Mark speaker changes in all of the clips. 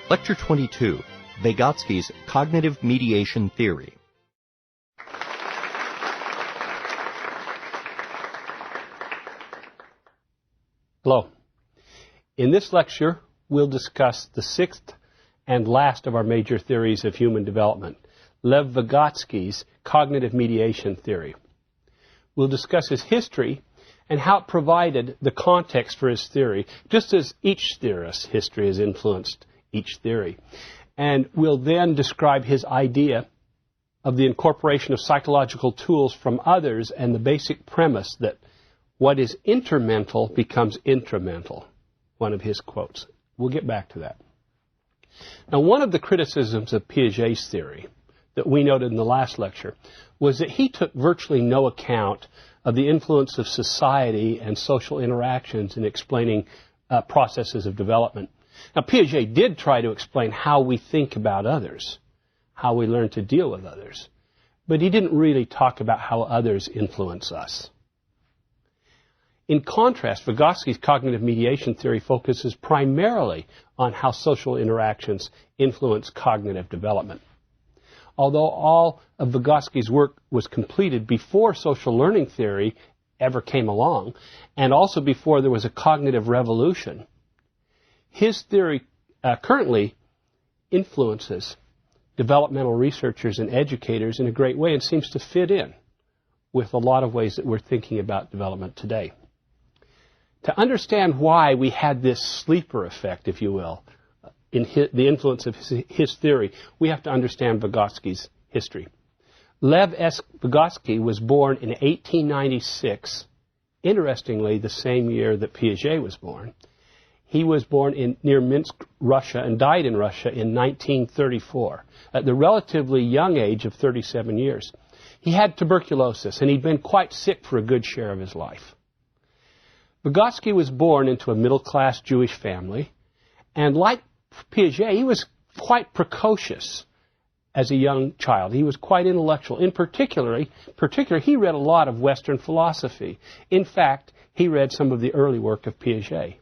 Speaker 1: Lecture 22, Vygotsky's Cognitive Mediation Theory.
Speaker 2: Hello. In this lecture, we'll discuss the sixth and last of our major theories of human development, Lev Vygotsky's Cognitive Mediation Theory. We'll discuss his history and how it provided the context for his theory, just as each theorist's history has influenced each theory. And we'll then describe his idea of the incorporation of psychological tools from others and the basic premise that what is intermental becomes intramental, one of his quotes. We'll get back to that. Now, one of the criticisms of Piaget's theory that we noted in the last lecture was that he took virtually no account of the influence of society and social interactions in explaining processes of development. Now, Piaget did try to explain how we think about others, how we learn to deal with others, but he didn't really talk about how others influence us. In contrast, Vygotsky's cognitive mediation theory focuses primarily on how social interactions influence cognitive development. Although all of Vygotsky's work was completed before social learning theory ever came along, and also before there was a cognitive revolution, his theory currently influences developmental researchers and educators in a great way and seems to fit in with a lot of ways that we're thinking about development today. To understand why we had this sleeper effect, if you will, in the influence of his theory, we have to understand Vygotsky's history. Lev S. Vygotsky was born in 1896, interestingly the same year that Piaget was born. He was born near Minsk, Russia, and died in Russia in 1934, at the relatively young age of 37 years. He had tuberculosis, and he'd been quite sick for a good share of his life. Vygotsky was born into a middle-class Jewish family, and like Piaget, he was quite precocious as a young child. He was quite intellectual. In particular, he read a lot of Western philosophy. In fact, he read some of the early work of Piaget.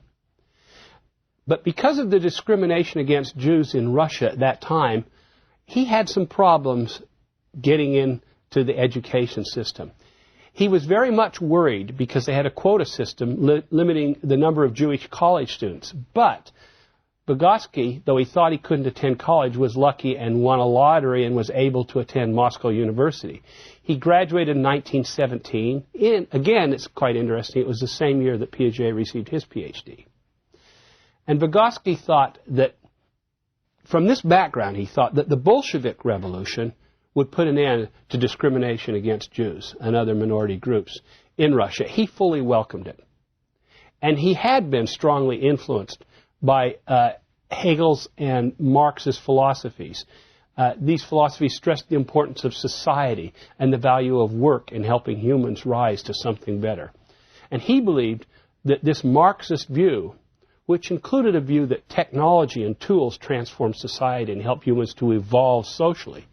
Speaker 2: But because of the discrimination against Jews in Russia at that time, he had some problems getting into the education system. He was very much worried because they had a quota system limiting the number of Jewish college students. But Vygotsky, though he thought he couldn't attend college, was lucky and won a lottery and was able to attend Moscow University. He graduated in 1917. Again, it's quite interesting, it was the same year that Piaget received his PhD. And Vygotsky thought that, from this background, he thought that the Bolshevik Revolution would put an end to discrimination against Jews and other minority groups in Russia. He fully welcomed it. And he had been strongly influenced by Hegel's and Marx's philosophies. These philosophies stressed the importance of society and the value of work in helping humans rise to something better. And he believed that this Marxist view, which included a view that technology and tools transform society and help humans to evolve socially,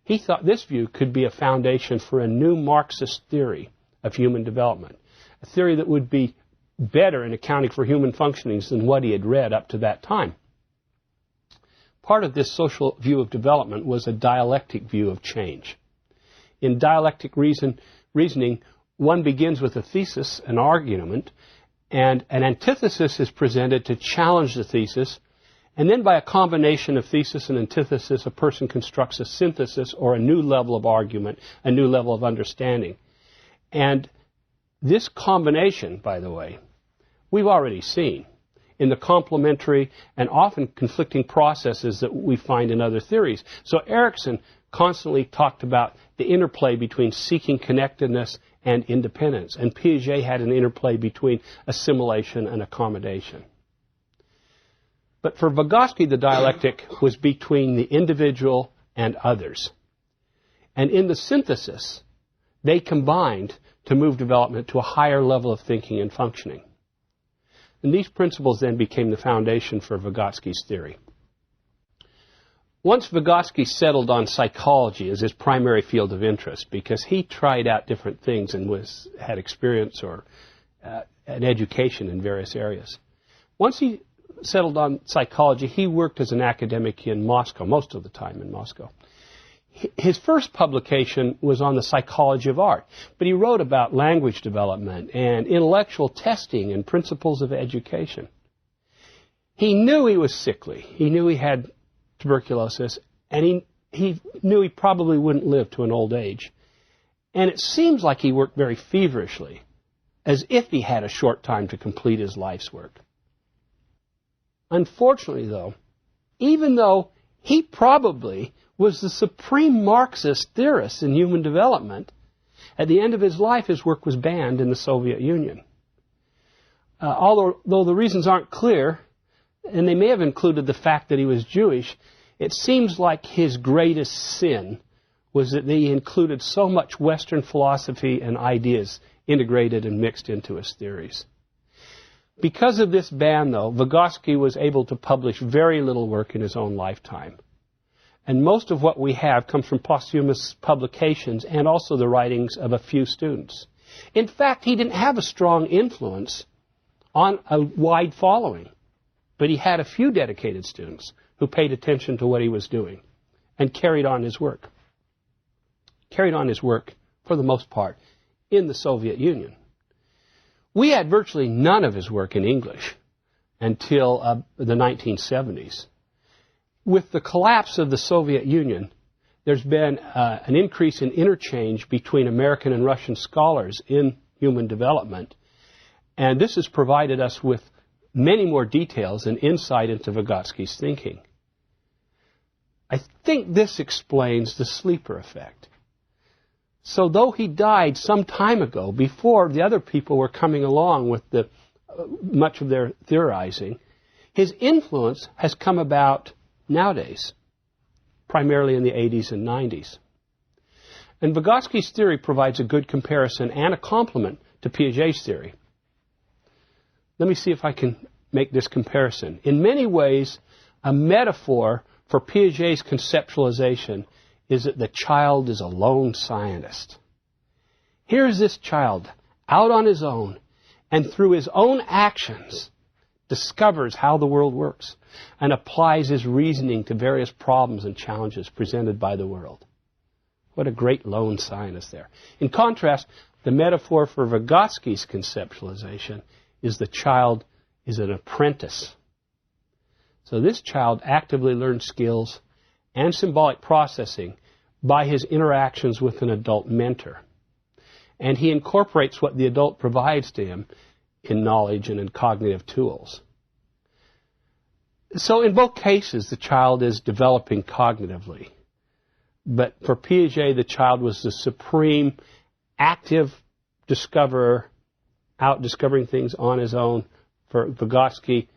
Speaker 2: he thought this view could be a foundation for a new Marxist theory of human development, a theory that would be better in accounting for human functionings than what he had read up to that time. Part of this social view of development was a dialectic view of change. In dialectic reasoning, one begins with a thesis, an argument, and an antithesis is presented to challenge the thesis, and then by a combination of thesis and antithesis, a person constructs a synthesis or a new level of argument, a new level of understanding. And this combination, by the way, we've already seen in the complementary and often conflicting processes that we find in other theories. So Erikson constantly talked about the interplay between seeking connectedness and independence, and Piaget had an interplay between assimilation and accommodation. But for Vygotsky, the dialectic was between the individual and others. And in the synthesis, they combined to move development to a higher level of thinking and functioning. And these principles then became the foundation for Vygotsky's theory. Once Vygotsky settled on psychology as his primary field of interest, because he tried out different things and had experience or an education in various areas. Once he settled on psychology. He worked as an academic in Moscow, most of the time in Moscow. His first publication was on the psychology of art, but he wrote about language development and intellectual testing and principles of education. He knew he was sickly. He knew he had tuberculosis, and he knew he probably wouldn't live to an old age. And it seems like he worked very feverishly, as if he had a short time to complete his life's work. Unfortunately, though, even though he probably was the supreme Marxist theorist in human development, at the end of his life, his work was banned in the Soviet Union. Although the reasons aren't clear, and they may have included the fact that he was Jewish, it seems like his greatest sin was that he included so much Western philosophy and ideas integrated and mixed into his theories. Because of this ban, though, Vygotsky was able to publish very little work in his own lifetime. And most of what we have comes from posthumous publications and also the writings of a few students. In fact, he didn't have a strong influence on a wide following, but he had a few dedicated students who paid attention to what he was doing and carried on his work. Carried on his work, for the most part, in the Soviet Union. We had virtually none of his work in English until the 1970s. With the collapse of the Soviet Union, there's been an increase in interchange between American and Russian scholars in human development, and this has provided us with many more details and insight into Vygotsky's thinking. I think this explains the sleeper effect. So though he died some time ago, before the other people were coming along with much of their theorizing, his influence has come about nowadays, primarily in the 80s and 90s. And Vygotsky's theory provides a good comparison and a complement to Piaget's theory. Let me see if I can make this comparison. In many ways, a metaphor for Piaget's conceptualization is that the child is a lone scientist. Here's this child out on his own, and through his own actions discovers how the world works and applies his reasoning to various problems and challenges presented by the world. What a great lone scientist there. In contrast, the metaphor for Vygotsky's conceptualization is the child is an apprentice. So this child actively learns skills and symbolic processing by his interactions with an adult mentor. And he incorporates what the adult provides to him in knowledge and in cognitive tools. So in both cases, the child is developing cognitively. But for Piaget, the child was the supreme active discoverer, out discovering things on his own. For Vygotsky,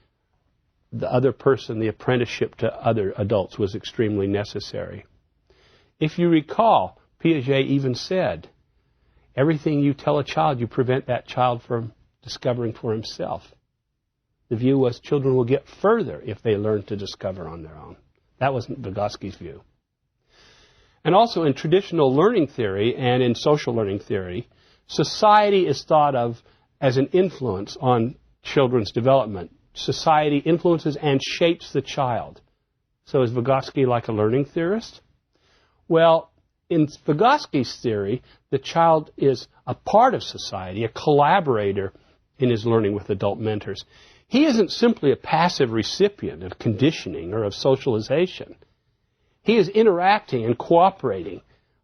Speaker 2: the other person, the apprenticeship to other adults, was extremely necessary. If you recall, Piaget even said, everything you tell a child, you prevent that child from discovering for himself. The view was children will get further if they learn to discover on their own. That wasn't Vygotsky's view. And also in traditional learning theory and in social learning theory, society is thought of as an influence on children's development. Society influences and shapes the child. So is Vygotsky like a learning theorist? Well, in Vygotsky's theory, the child is a part of society, a collaborator in his learning with adult mentors. He isn't simply a passive recipient of conditioning or of socialization. He is interacting and cooperating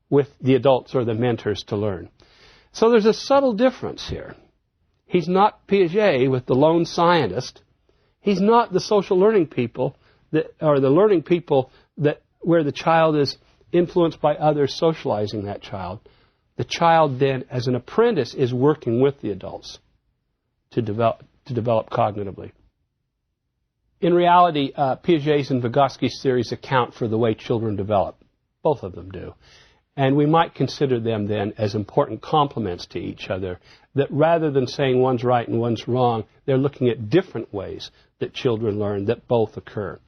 Speaker 2: with the adults or the mentors to learn. So there's a subtle difference here. He's not Piaget with the lone scientist. He's not the social learning people or the learning people where the child is influenced by others socializing that child. The child then, as an apprentice, is working with the adults to develop cognitively. In reality, Piaget's and Vygotsky's theories account for the way children develop. Both of them do. And we might consider them then as important complements to each other, that rather than saying one's right and one's wrong, they're looking at different ways that children learn that both occur.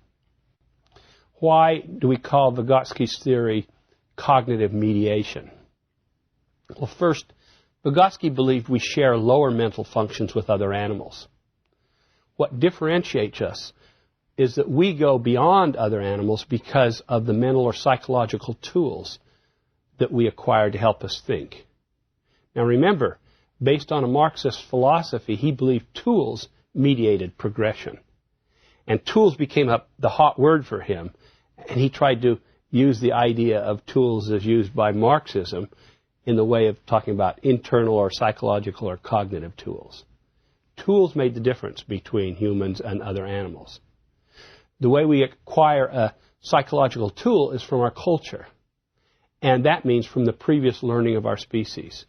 Speaker 2: Why do we call Vygotsky's theory cognitive mediation? Well, first, Vygotsky believed we share lower mental functions with other animals. What differentiates us is that we go beyond other animals because of the mental or psychological tools that we acquire to help us think. Now remember, based on a Marxist philosophy, he believed tools mediated progression. And tools became the hot word for him, and he tried to use the idea of tools as used by Marxism in the way of talking about internal or psychological or cognitive tools. Tools made the difference between humans and other animals. The way we acquire a psychological tool is from our culture, and that means from the previous learning of our species.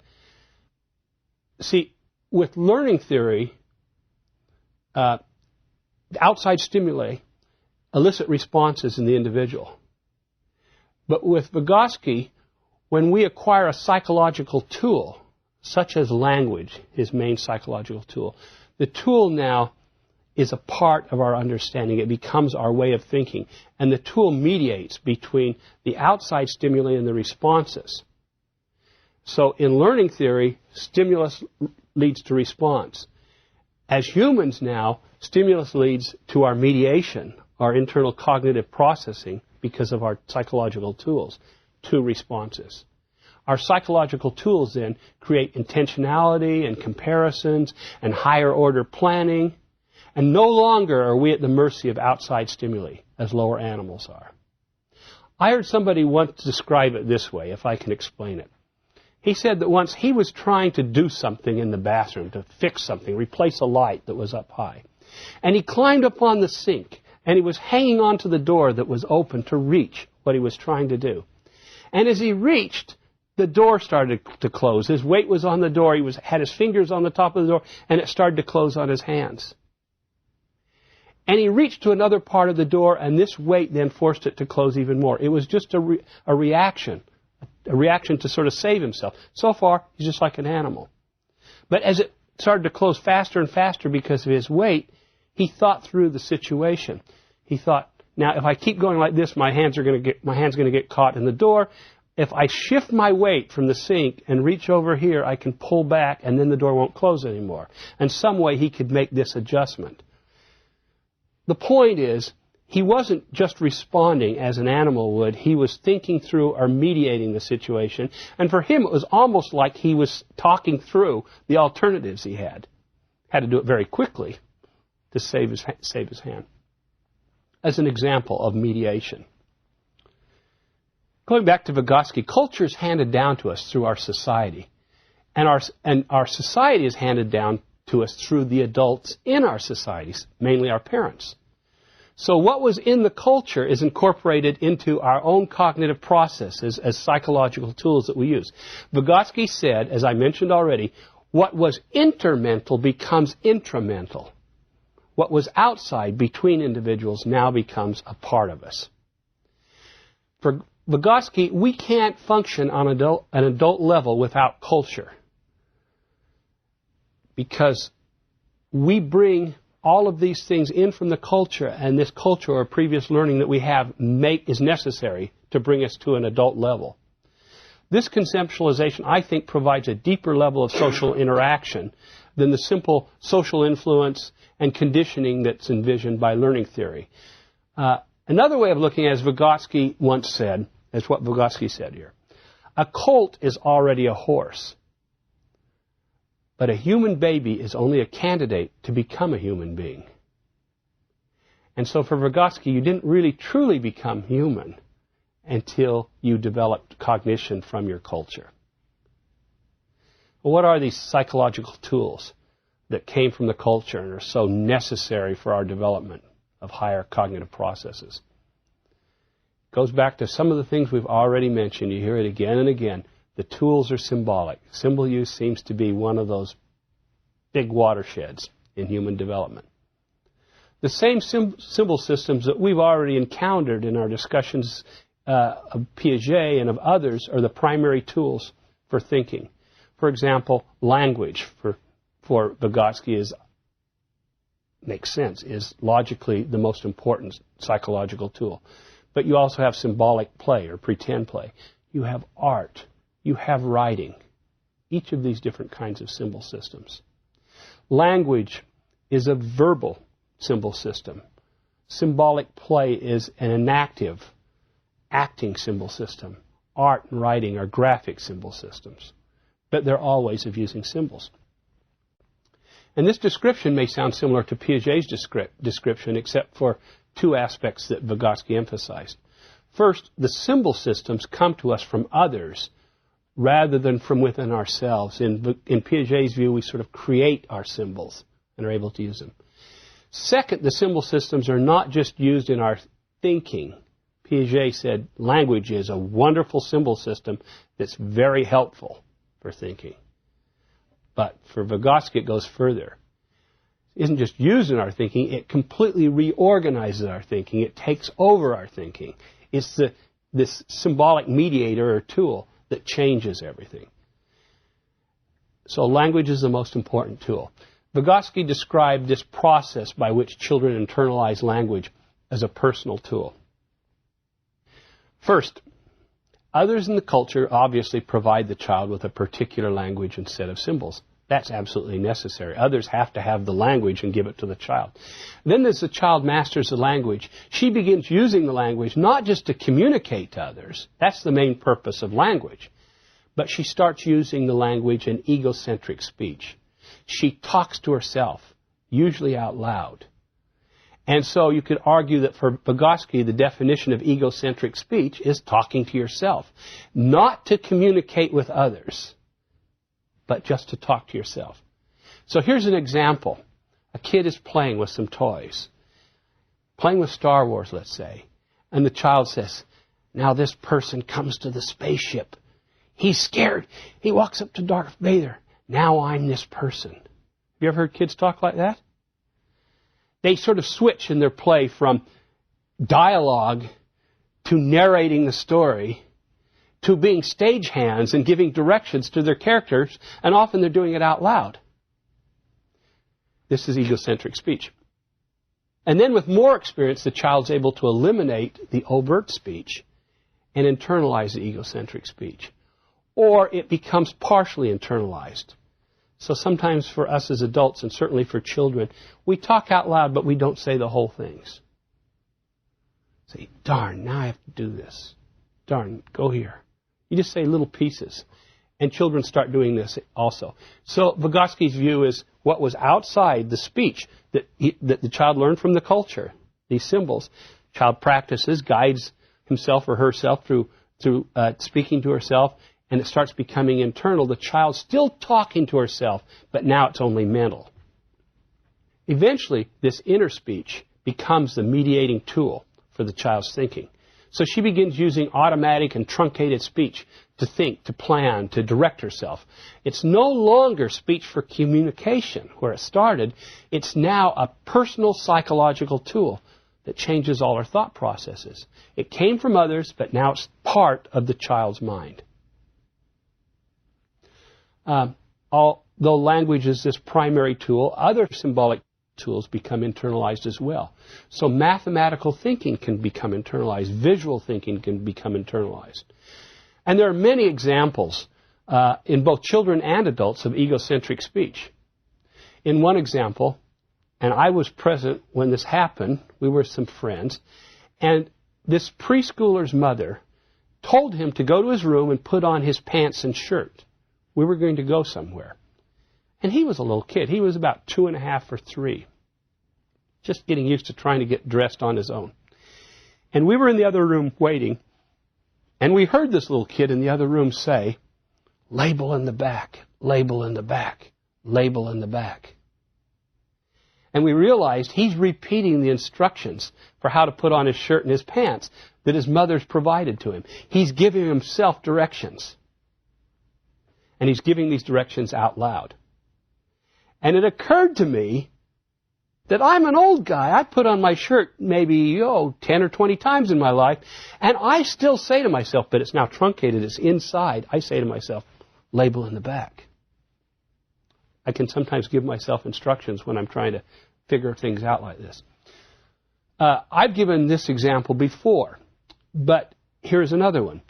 Speaker 2: See, with learning theory, outside stimuli elicit responses in the individual. But with Vygotsky, when we acquire a psychological tool, such as language, his main psychological tool, the tool now is a part of our understanding. It becomes our way of thinking. And the tool mediates between the outside stimuli and the responses. So in learning theory, stimulus leads to response. As humans now, stimulus leads to our mediation, our internal cognitive processing, because of our psychological tools, to responses. Our psychological tools then create intentionality and comparisons and higher order planning, and no longer are we at the mercy of outside stimuli as lower animals are. I heard somebody once describe it this way, if I can explain it. He said that once he was trying to do something in the bathroom, to fix something, replace a light that was up high. And he climbed up on the sink, and he was hanging onto the door that was open to reach what he was trying to do. And as he reached, the door started to close. His weight was on the door. He had his fingers on the top of the door, and it started to close on his hands. And he reached to another part of the door, and this weight then forced it to close even more. It was just a reaction to sort of save himself. So far, he's just like an animal. But as it started to close faster and faster because of his weight, he thought through the situation. He thought, now if I keep going like this, my hand's going to get caught in the door. If I shift my weight from the sink and reach over here, I can pull back, and then the door won't close anymore. And some way he could make this adjustment. The point is, he wasn't just responding as an animal would. He was thinking through or mediating the situation. And for him, it was almost like he was talking through the alternatives he had. Had to do it very quickly to save his hand. As an example of mediation. Going back to Vygotsky, culture is handed down to us through our society. And our society is handed down to us through the adults in our societies, mainly our parents. So what was in the culture is incorporated into our own cognitive processes as psychological tools that we use. Vygotsky said, as I mentioned already, what was intermental becomes intramental. What was outside between individuals now becomes a part of us. For Vygotsky, we can't function on an adult level without culture. Because we bring all of these things in from the culture, and this culture or previous learning that we have is necessary to bring us to an adult level. This conceptualization, I think, provides a deeper level of social interaction than the simple social influence and conditioning that's envisioned by learning theory. Another way of looking at it, as Vygotsky once said, is what Vygotsky said here. A colt is already a horse. But a human baby is only a candidate to become a human being. And so for Vygotsky, you didn't really truly become human until you developed cognition from your culture. Well, what are these psychological tools that came from the culture and are so necessary for our development of higher cognitive processes? It goes back to some of the things we've already mentioned. You hear it again and again. The tools are symbolic. Symbol use seems to be one of those big watersheds in human development. The same symbol systems that we've already encountered in our discussions of Piaget and of others are the primary tools for thinking. For example, language for Vygotsky makes sense, is logically the most important psychological tool. But you also have symbolic play or pretend play. You have art. You have writing. Each of these different kinds of symbol systems. Language is a verbal symbol system. symbolic play is an inactive, acting symbol system. Art and writing are graphic symbol systems. But there are all ways of using symbols. And this description may sound similar to Piaget's description, except for two aspects that Vygotsky emphasized. First, the symbol systems come to us from others rather than from within ourselves. In Piaget's view, we sort of create our symbols and are able to use them. Second, the symbol systems are not just used in our thinking. Piaget said language is a wonderful symbol system that's very helpful for thinking. But for Vygotsky, it goes further. It isn't just used in our thinking, it completely reorganizes our thinking. It takes over our thinking. It's this symbolic mediator or tool that changes everything. So language is the most important tool. Vygotsky described this process by which children internalize language as a personal tool. First, others in the culture obviously provide the child with a particular language and set of symbols. That's absolutely necessary. Others have to have the language and give it to the child. Then as the child masters the language, she begins using the language not just to communicate to others. That's the main purpose of language. But she starts using the language in egocentric speech. She talks to herself, usually out loud. And so you could argue that for Vygotsky, the definition of egocentric speech is talking to yourself. Not to communicate with others, but just to talk to yourself. So here's an example. A kid is playing with some toys. Playing with Star Wars, let's say. And the child says, now this person comes to the spaceship. He's scared. He walks up to Darth Vader. Now I'm this person. Have you ever heard kids talk like that? They sort of switch in their play from dialogue to narrating the story to being stagehands and giving directions to their characters, and often they're doing it out loud. This is egocentric speech. And then with more experience, the child's able to eliminate the overt speech and internalize the egocentric speech. Or it becomes partially internalized. So sometimes for us as adults, and certainly for children, we talk out loud, but we don't say the whole things. Say, darn, now I have to do this. Darn, go here. You just say little pieces. And children start doing this also. So Vygotsky's view is what was outside the speech that the child learned from the culture, these symbols. Child practices, guides himself or herself through speaking to herself, and it starts becoming internal. The child's still talking to herself, but now it's only mental. Eventually, this inner speech becomes the mediating tool for the child's thinking. So she begins using automatic and truncated speech to think, to plan, to direct herself. It's no longer speech for communication, where it started. It's now a personal psychological tool that changes all her thought processes. It came from others, but now it's part of the child's mind. Although language is this primary tool, other symbolic tools become internalized as well. So mathematical thinking can become internalized. Visual thinking can become internalized. And there are many examples in both children and adults of egocentric speech. In one example, and I was present when this happened, we were some friends, and this preschooler's mother told him to go to his room and put on his pants and shirt. We were going to go somewhere. And he was a little kid. He was about 2.5 or 3. Just getting used to trying to get dressed on his own. And we were in the other room waiting. And we heard this little kid in the other room say, label in the back, label in the back, label in the back. And we realized he's repeating the instructions for how to put on his shirt and his pants that his mother's provided to him. He's giving himself directions. And he's giving these directions out loud. And it occurred to me that I'm an old guy. I put on my shirt maybe 10 or 20 times in my life. And I still say to myself, but it's now truncated, it's inside. I say to myself, label in the back. I can sometimes give myself instructions when I'm trying to figure things out like this. I've given this example before, but here's another one.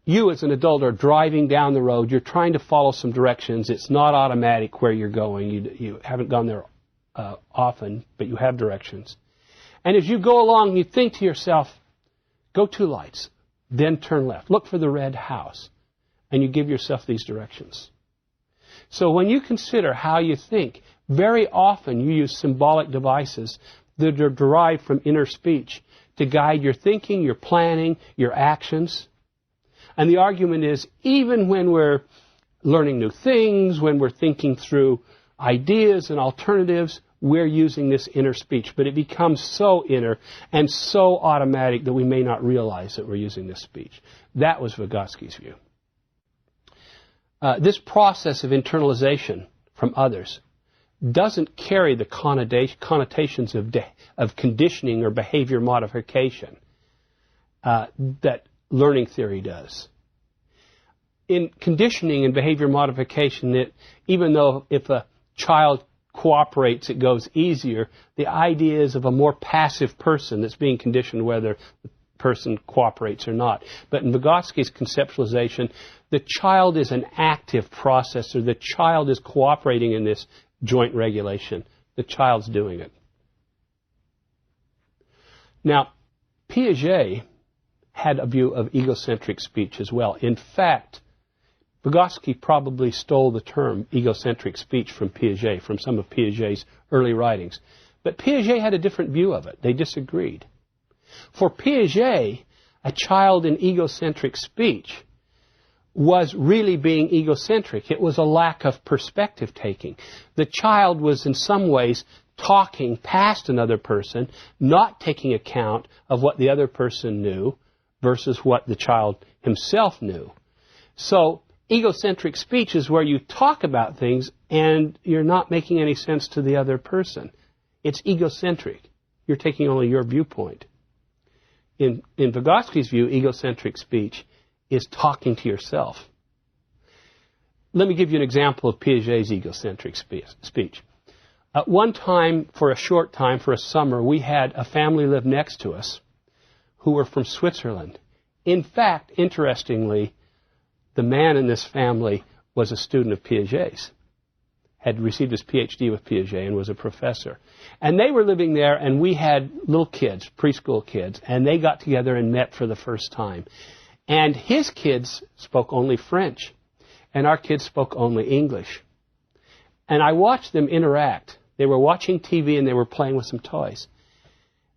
Speaker 2: You as an adult are driving down the road. You're trying to follow some directions. It's not automatic where you're going. You haven't gone there often, but you have directions. And as you go along, you think to yourself, go 2 lights, then turn left. Look for the red house. And you give yourself these directions. So when you consider how you think, very often you use symbolic devices that are derived from inner speech to guide your thinking, your planning, your actions. And the argument is, even when we're learning new things, when we're thinking through ideas and alternatives, we're using this inner speech. But it becomes so inner and so automatic that we may not realize that we're using this speech. That was Vygotsky's view. This process of internalization from others doesn't carry the connotations of conditioning or behavior modification that learning theory does. In conditioning and behavior modification, even though if a child cooperates, it goes easier, the idea is of a more passive person that's being conditioned whether the person cooperates or not. But in Vygotsky's conceptualization, the child is an active processor. The child is cooperating in this joint regulation. The child's doing it. Now, Piaget had a view of egocentric speech as well. In fact, Vygotsky probably stole the term egocentric speech from Piaget, from some of Piaget's early writings. But Piaget had a different view of it. They disagreed. For Piaget, a child in egocentric speech was really being egocentric. It was a lack of perspective taking. The child was in some ways talking past another person, not taking account of what the other person knew versus what the child himself knew. So egocentric speech is where you talk about things and you're not making any sense to the other person. It's egocentric. You're taking only your viewpoint. In Vygotsky's view, egocentric speech is talking to yourself. Let me give you an example of Piaget's egocentric speech. At one time, for a short time, for a summer, we had a family live next to us who were from Switzerland. In fact, interestingly, the man in this family was a student of Piaget's, had received his PhD with Piaget and was a professor. And they were living there, and we had little kids, preschool kids, and they got together and met for the first time. And his kids spoke only French, and our kids spoke only English. And I watched them interact. They were watching TV and they were playing with some toys.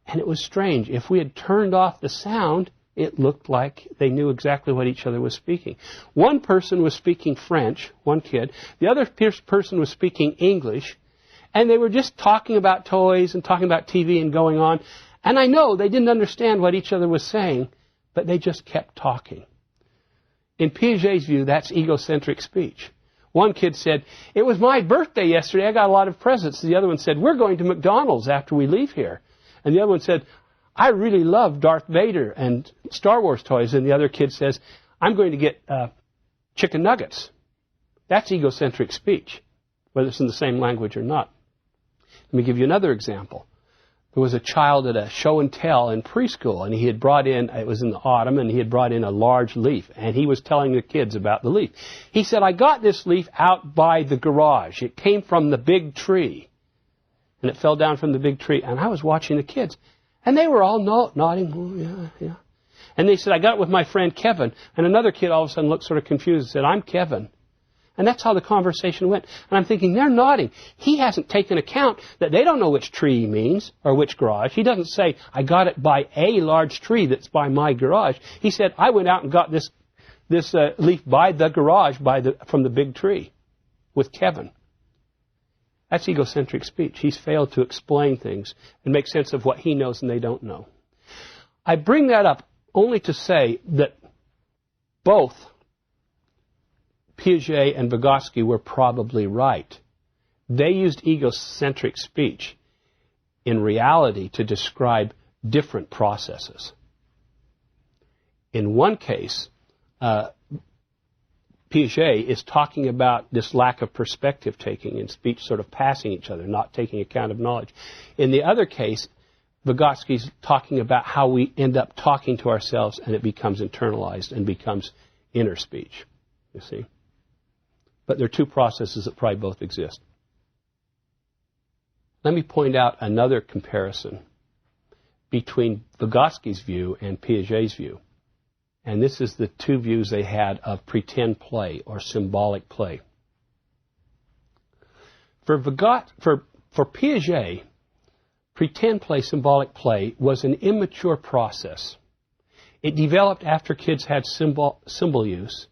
Speaker 2: And it was strange. If we had turned off the sound, it looked like they knew exactly what each other was speaking. One person was speaking French, one kid. The other person was speaking English. And they were just talking about toys and talking about TV and going on. And I know they didn't understand what each other was saying, but they just kept talking. In Piaget's view, that's egocentric speech. One kid said, "It was my birthday yesterday. I got a lot of presents." The other one said, "We're going to McDonald's after we leave here." And the other one said, "I really love Darth Vader and Star Wars toys." And the other kid says, "I'm going to get chicken nuggets." That's egocentric speech, whether it's in the same language or not. Let me give you another example. There was a child at a show and tell in preschool, and he had brought in, it was in the autumn, and he had brought in a large leaf, and he was telling the kids about the leaf. He said, "I got this leaf out by the garage. It came from the big tree." And it fell down from the big tree, and I was watching the kids, and they were all nodding, "Oh, yeah, yeah." And they said, "I got it with my friend Kevin." And another kid all of a sudden looked sort of confused and said, "I'm Kevin." And that's how the conversation went. And I'm thinking, they're nodding. He hasn't taken account that they don't know which tree he means or which garage. He doesn't say, "I got it by a large tree that's by my garage." He said, "I went out and got this leaf by the garage from the big tree with Kevin." That's egocentric speech. He's failed to explain things and make sense of what he knows and they don't know. I bring that up only to say that both Piaget and Vygotsky were probably right. They used egocentric speech in reality to describe different processes. In one case, Piaget is talking about this lack of perspective taking and speech sort of passing each other, not taking account of knowledge. In the other case, Vygotsky's talking about how we end up talking to ourselves and it becomes internalized and becomes inner speech, you see. But there are two processes that probably both exist. Let me point out another comparison. between Vygotsky's view and Piaget's view. And this is the two views they had of pretend play or symbolic play. For Piaget, pretend play, symbolic play, was an immature process. It developed after kids had symbol use,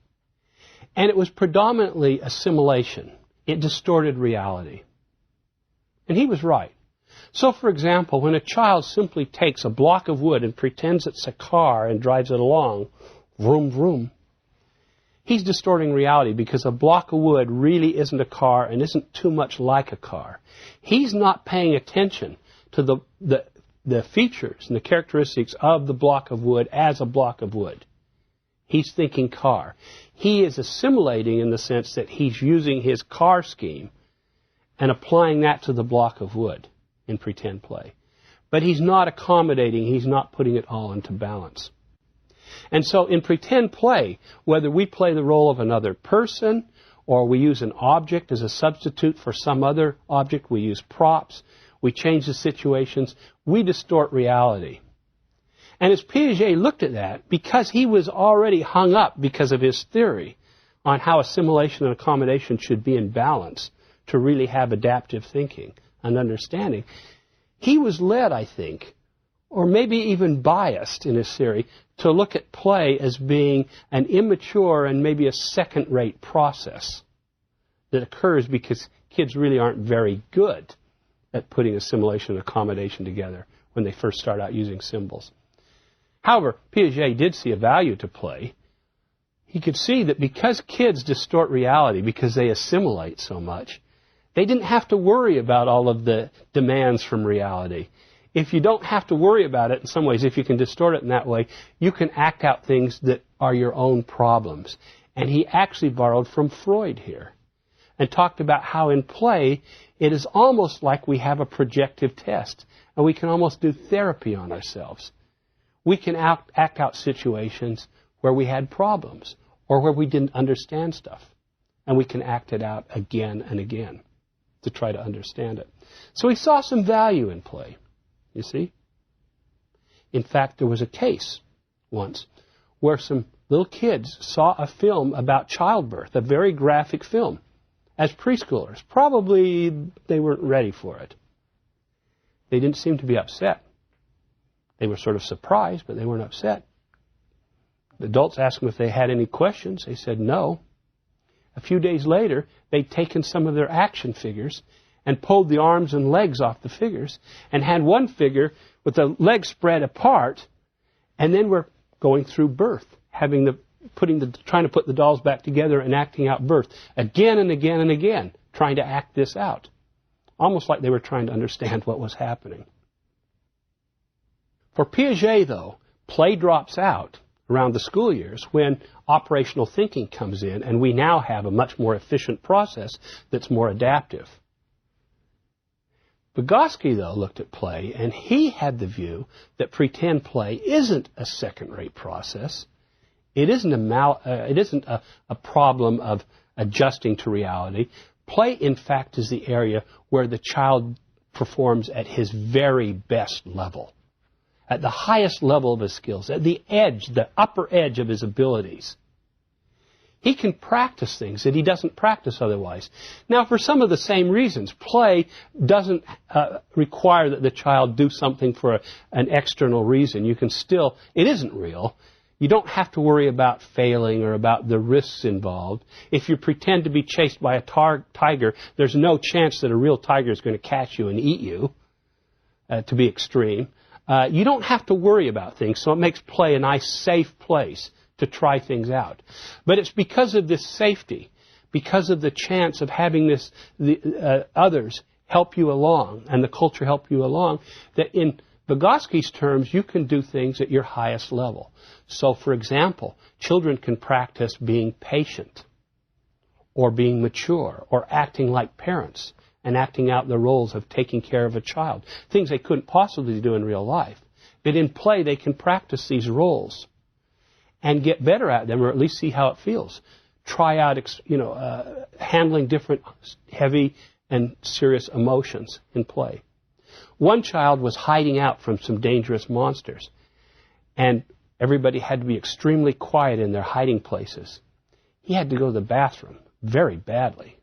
Speaker 2: and it was predominantly assimilation. It distorted reality. And he was right. So, for example, when a child simply takes a block of wood and pretends it's a car and drives it along, vroom, vroom, he's distorting reality because a block of wood really isn't a car and isn't too much like a car. He's not paying attention to the features and the characteristics of the block of wood as a block of wood. He's thinking car. He is assimilating in the sense that he's using his car scheme and applying that to the block of wood in pretend play. But he's not accommodating, he's not putting it all into balance. And so in pretend play, whether we play the role of another person or we use an object as a substitute for some other object, we use props, we change the situations, we distort reality. And as Piaget looked at that, because he was already hung up because of his theory on how assimilation and accommodation should be in balance to really have adaptive thinking and understanding, he was led, I think, or maybe even biased in his theory, to look at play as being an immature and maybe a second-rate process that occurs because kids really aren't very good at putting assimilation and accommodation together when they first start out using symbols. However, Piaget did see a value to play. He could see that because kids distort reality, because they assimilate so much, they didn't have to worry about all of the demands from reality. If you don't have to worry about it in some ways, if you can distort it in that way, you can act out things that are your own problems. And he actually borrowed from Freud here and talked about how in play it is almost like we have a projective test and we can almost do therapy on ourselves. We can act out situations where we had problems or where we didn't understand stuff, and we can act it out again and again to try to understand it. So he saw some value in play, you see. In fact, there was a case once where some little kids saw a film about childbirth, a very graphic film, as preschoolers. Probably they weren't ready for it. They didn't seem to be upset. They were sort of surprised, but they weren't upset. The adults asked them if they had any questions. They said no. A few days later, they'd taken some of their action figures and pulled the arms and legs off the figures and had one figure with the legs spread apart, and then were going through birth, trying to put the dolls back together and acting out birth again and again and again, trying to act this out. Almost like they were trying to understand what was happening. For Piaget, though, play drops out around the school years when operational thinking comes in and we now have a much more efficient process that's more adaptive. Vygotsky, though, looked at play and he had the view that pretend play isn't a second-rate process. It isn't a problem of adjusting to reality. Play, in fact, is the area where the child performs at his very best level, at the highest level of his skills, at the edge, the upper edge of his abilities. He can practice things that he doesn't practice otherwise. Now, for some of the same reasons, play doesn't require that the child do something for an external reason. You can still, it isn't real. You don't have to worry about failing or about the risks involved. If you pretend to be chased by a tiger, there's no chance that a real tiger is going to catch you and eat you, to be extreme. You don't have to worry about things, so it makes play a nice, safe place to try things out. But it's because of this safety, because of the chance of having others help you along and the culture help you along, that in Vygotsky's terms, you can do things at your highest level. So, for example, children can practice being patient or being mature or acting like parents and acting out the roles of taking care of a child, things they couldn't possibly do in real life. But in play, they can practice these roles and get better at them, or at least see how it feels. Try out, handling different heavy and serious emotions in play. One child was hiding out from some dangerous monsters, and everybody had to be extremely quiet in their hiding places. He had to go to the bathroom very badly.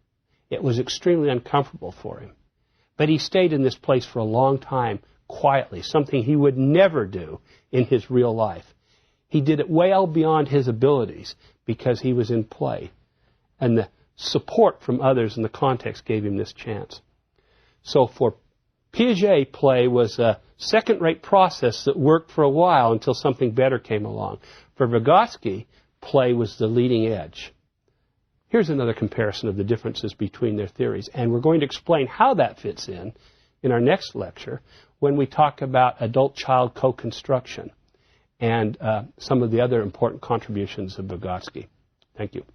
Speaker 2: It was extremely uncomfortable for him. But he stayed in this place for a long time, quietly, something he would never do in his real life. He did it well beyond his abilities because he was in play. And the support from others in the context gave him this chance. So for Piaget, play was a second-rate process that worked for a while until something better came along. For Vygotsky, play was the leading edge. Here's another comparison of the differences between their theories, and we're going to explain how that fits in our next lecture when we talk about adult-child co-construction and some of the other important contributions of Vygotsky. Thank you.